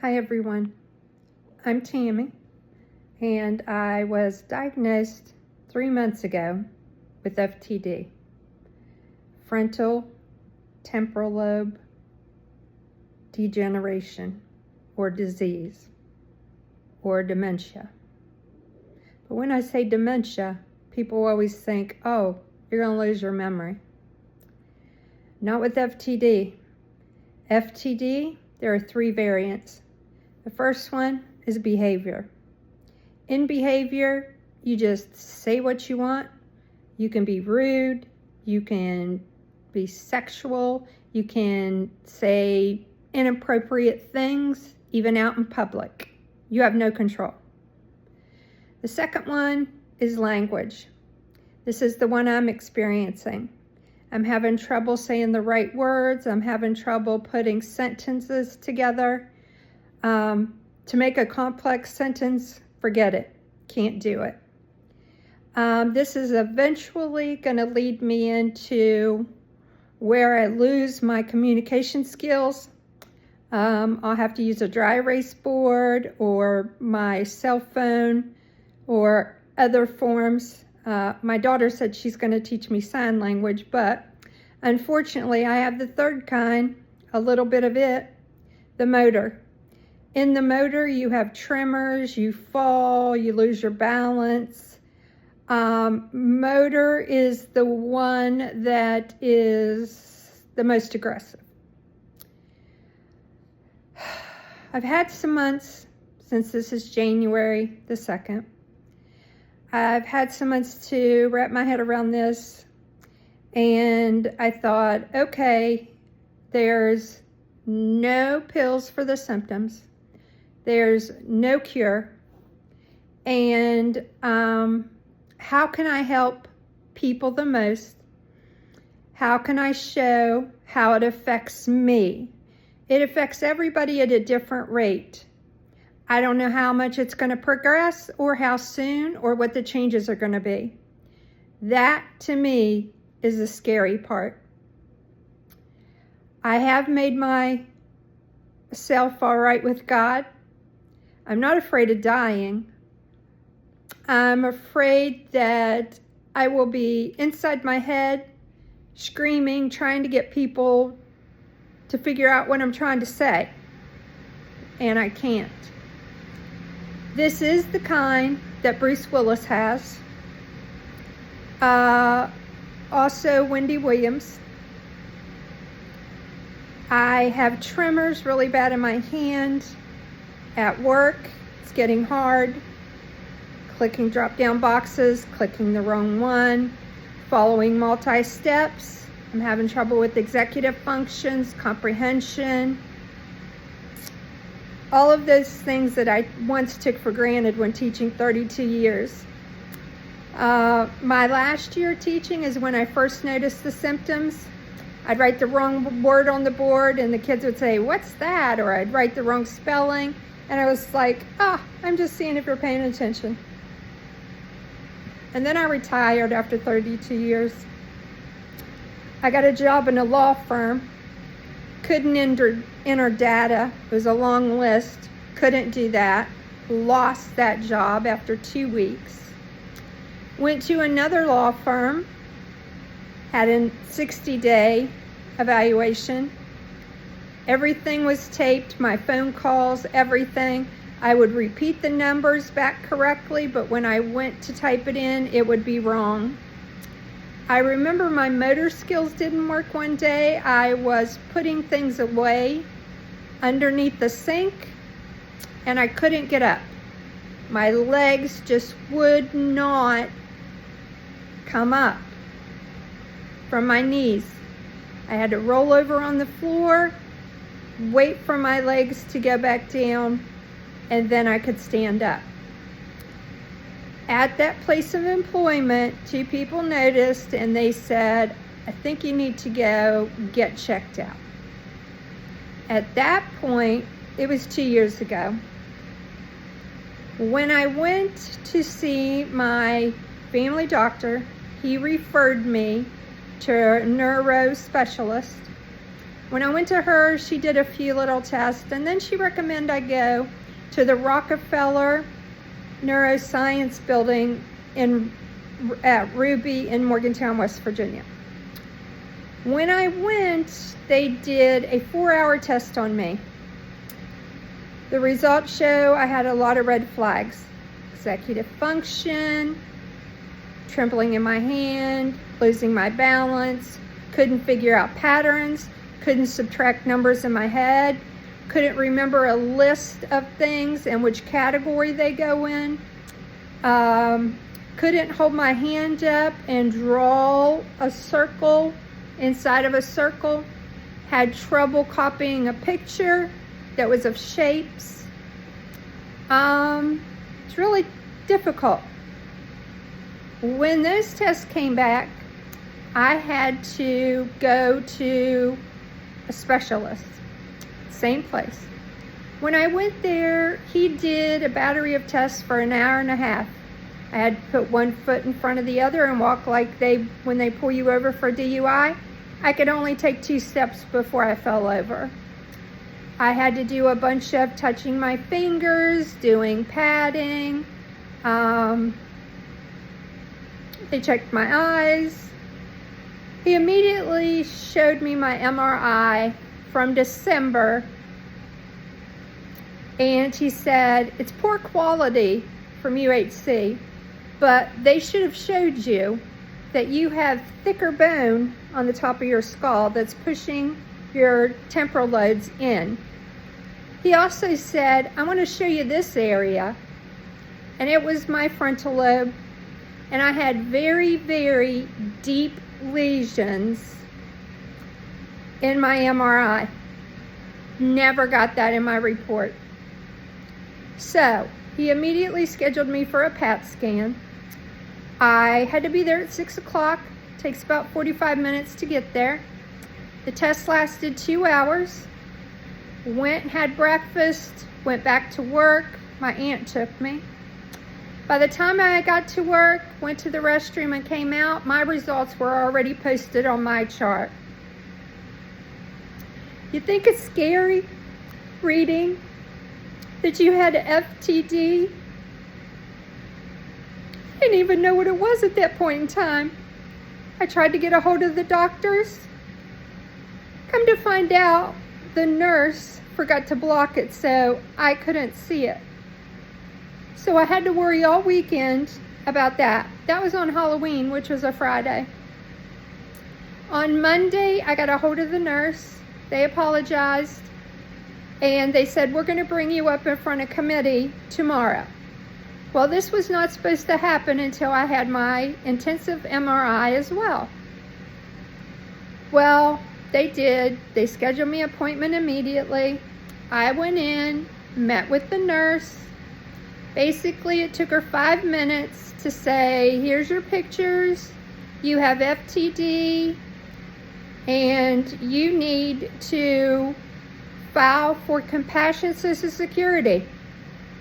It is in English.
Hi everyone, I'm Tammy, and I was diagnosed 3 months ago with FTD, frontal temporal lobe degeneration or disease or dementia. But when I say dementia, people always think, oh, you're going to lose your memory. Not with FTD. FTD, there are 3 variants. The first one is behavior. In behavior, you just say what you want. You can be rude. You can be sexual. You can say inappropriate things, even out in public. You have no control. The second one is language. This is the one I'm experiencing. I'm having trouble saying the right words. I'm having trouble putting sentences together. To make a complex sentence, forget it. Can't do it. This is eventually going to lead me into where I lose my communication skills. I'll have to use a dry erase board or my cell phone or other forms. My daughter said she's going to teach me sign language, but unfortunately I have the third kind, a little bit of it, the motor. In the motor, you have tremors, you fall, you lose your balance. Motor is the one that is the most aggressive. I've had some months since this is January the 2nd. I've had some months to wrap my head around this, and I thought, okay, there's no pills for the symptoms. There's no cure. And how can I help people the most? How can I show how it affects me? It affects everybody at a different rate. I don't know how much it's going to progress or how soon or what the changes are going to be. That, to me, is the scary part. I have made myself all right with God. I'm not afraid of dying. I'm afraid that I will be inside my head, screaming, trying to get people to figure out what I'm trying to say. And I can't. This is the kind that Bruce Willis has. Also, Wendy Williams. I have tremors really bad in my hand. At work, it's getting hard. Clicking drop-down boxes, clicking the wrong one, following multi-steps. I'm having trouble with executive functions, comprehension. All of those things that I once took for granted when teaching 32 years. My last year teaching is when I first noticed the symptoms. I'd write the wrong word on the board and the kids would say, "What's that?" Or I'd write the wrong spelling. And I was like, I'm just seeing if you're paying attention. And then I retired after 32 years. I got a job in a law firm. Couldn't enter data. It was a long list. Couldn't do that. Lost that job after 2 weeks. Went to another law firm. Had a 60-day evaluation. Everything was taped, my phone calls, everything. I would repeat the numbers back correctly, but when I went to type it in, it would be wrong. I remember my motor skills didn't work one day. I was putting things away underneath the sink, and I couldn't get up. My legs just would not come up from my knees. I had to roll over on the floor, wait for my legs to go back down, and then I could stand up. At that place of employment, 2 people noticed and they said, "I think you need to go get checked out." At that point, it was 2 years ago. When I went to see my family doctor, he referred me to a neuro specialist. When I went to her, she did a few little tests, and then she recommended I go to the Rockefeller Neuroscience Building at Ruby in Morgantown, West Virginia. When I went, they did a 4-hour test on me. The results show I had a lot of red flags. Executive function, trembling in my hand, losing my balance, couldn't figure out patterns, couldn't subtract numbers in my head, couldn't remember a list of things and which category they go in, couldn't hold my hand up and draw a circle inside of a circle, had trouble copying a picture that was of shapes. It's really difficult. When those tests came back, I had to go to a specialist, same place. When I went there, he did a battery of tests for an hour and a half. I had to put one foot in front of the other and walk like when they pull you over for DUI. I could only take 2 steps before I fell over. I had to do a bunch of touching my fingers, doing padding. They checked my eyes. He immediately showed me my MRI from December, and he said, it's poor quality from UHC, but they should have showed you that you have thicker bone on the top of your skull that's pushing your temporal lobes in. He also said, I want to show you this area, and it was my frontal lobe, and I had very, very deep lesions in my MRI. Never got that in my report. So he immediately scheduled me for a PET scan. I had to be there at 6 o'clock. Takes about 45 minutes to get there. The test lasted 2 hours. Went and had breakfast, went back to work. My aunt took me. By the time I got to work, went to the restroom and came out, my results were already posted on my chart. You think it's scary reading that you had FTD? I didn't even know what it was at that point in time. I tried to get a hold of the doctors. Come to find out, the nurse forgot to block it, so I couldn't see it. So I had to worry all weekend about that. That was on Halloween, which was a Friday. On Monday, I got a hold of the nurse. They apologized, and they said, we're going to bring you up in front of committee tomorrow. Well, this was not supposed to happen until I had my intensive MRI as well. Well, they did. They scheduled me an appointment immediately. I went in, met with the nurse. Basically, it took her 5 minutes to say, here's your pictures. You have FTD, and you need to file for Compassion Social Security.